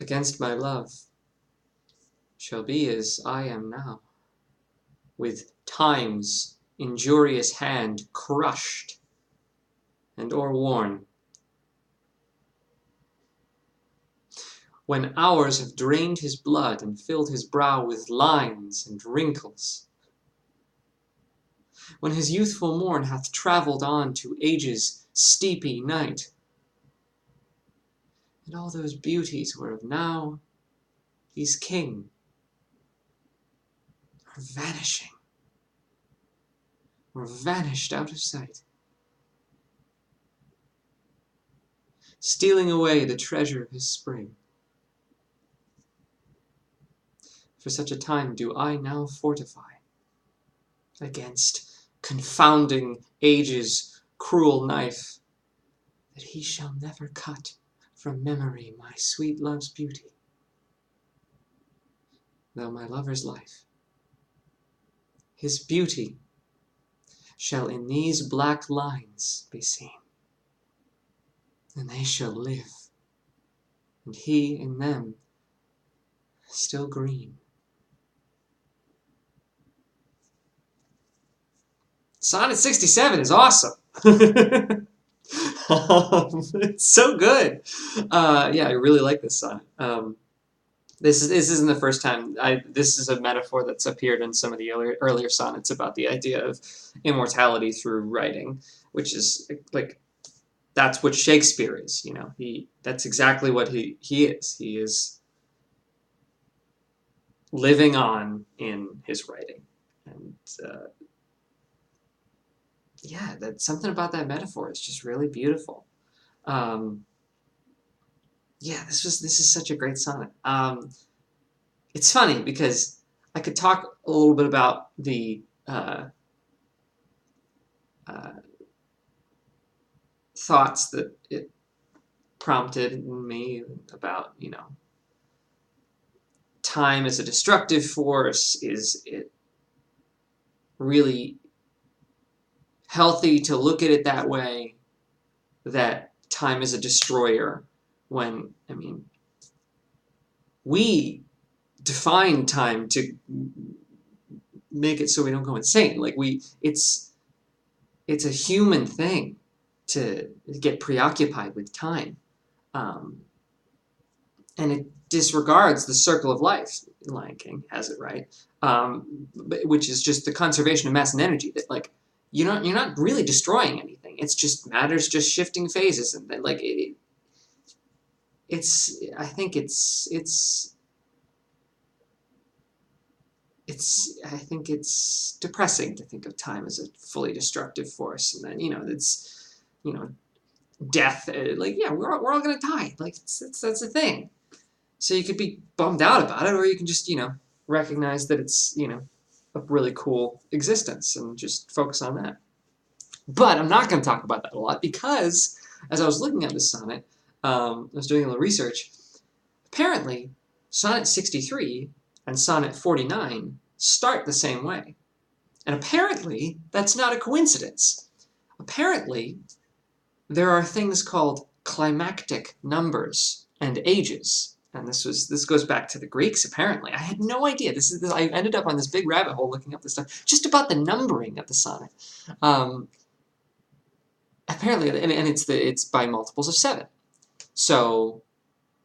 against my love shall be as I am now, with time's injurious hand crushed and o'erworn. When hours have drained his blood and filled his brow with lines and wrinkles, when his youthful morn hath travelled on to age's steepy night, and all those beauties whereof now he's king are vanishing, or vanished out of sight, stealing away the treasure of his spring. For such a time do I now fortify against confounding age's cruel knife, that he shall never cut from memory my sweet love's beauty, though my lover's life, his beauty, shall in these black lines be seen, and they shall live, and he in them still green. Sonnet 67 is awesome. It's so good. Yeah, I really like this sonnet. This isn't the first time. This is a metaphor that's appeared in some of the earlier sonnets about the idea of immortality through writing, which is like, that's what Shakespeare is. You know, that's exactly what he is. He is living on in his writing, and yeah, that's something about that metaphor. It's just really beautiful. Yeah, this is such a great sonnet. It's funny because I could talk a little bit about the thoughts that it prompted in me about, you know, time as a destructive force. Is it really healthy to look at it that way, that time is a destroyer, when, I mean, we define time to make it so we don't go insane. Like, it's a human thing to get preoccupied with time. And it disregards the circle of life. Lion King has it right, which is just the conservation of mass and energy. That, like, you're not really destroying anything. It's just matter's just shifting phases, and then, like, I think it's depressing to think of time as a fully destructive force, and then, you know, it's, you know, death. Like, yeah, we're all gonna die. Like, that's the thing. So you could be bummed out about it, or you can just, you know, recognize that it's, you know, a really cool existence and just focus on that. But I'm not going to talk about that a lot, because as I was looking at this sonnet, I was doing a little research. Apparently, Sonnet 63 and Sonnet 49 start the same way. And apparently, that's not a coincidence. Apparently, there are things called climactic numbers and ages. And this goes back to the Greeks, apparently. I had no idea. I ended up on this big rabbit hole looking up this stuff just about the numbering of the sonnet. Apparently, and it's by multiples of 7. So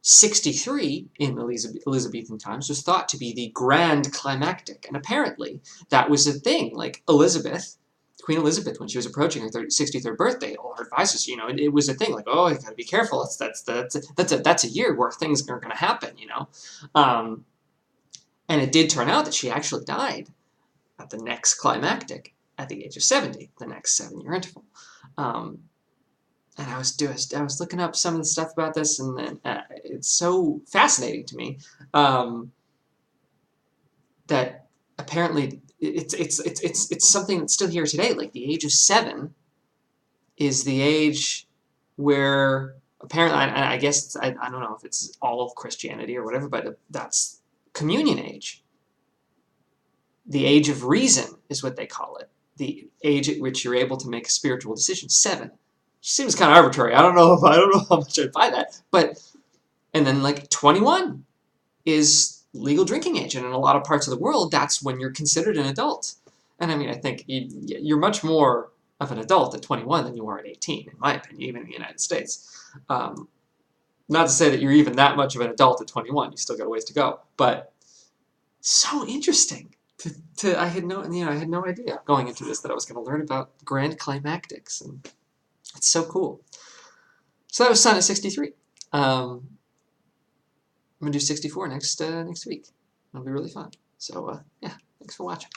63 in Elizabethan times was thought to be the grand climactic, and apparently that was a thing. Like, Queen Elizabeth, when she was approaching her 63rd birthday, all her advisors, you know, it was a thing. Like, oh, you got to be careful. That's a year where things are going to happen, you know. And it did turn out that she actually died at the next climactic at the age of 70, the next 7-year interval. And I was looking up some of the stuff about this, and it's so fascinating to me that apparently it's something that's still here today. Like, the age of 7 is the age where, apparently, I guess I don't know if it's all of Christianity or whatever, but that's communion age. The age of reason is what they call it. The age at which you're able to make a spiritual decision. 7. Seems kind of arbitrary. I don't know how much I'd buy that, but And then like 21 is legal drinking age, and in a lot of parts of the world, that's when you're considered an adult. And I mean, I think you're much more of an adult at 21 than you are at 18, in my opinion, even in the United States. Not to say that you're even that much of an adult at 21. You still got a ways to go. But so interesting. I had no idea going into this that I was going to learn about grand climactics, and it's so cool. So that was Sonnet 63. I'm gonna do 64 next week. It'll be really fun. So yeah, thanks for watching.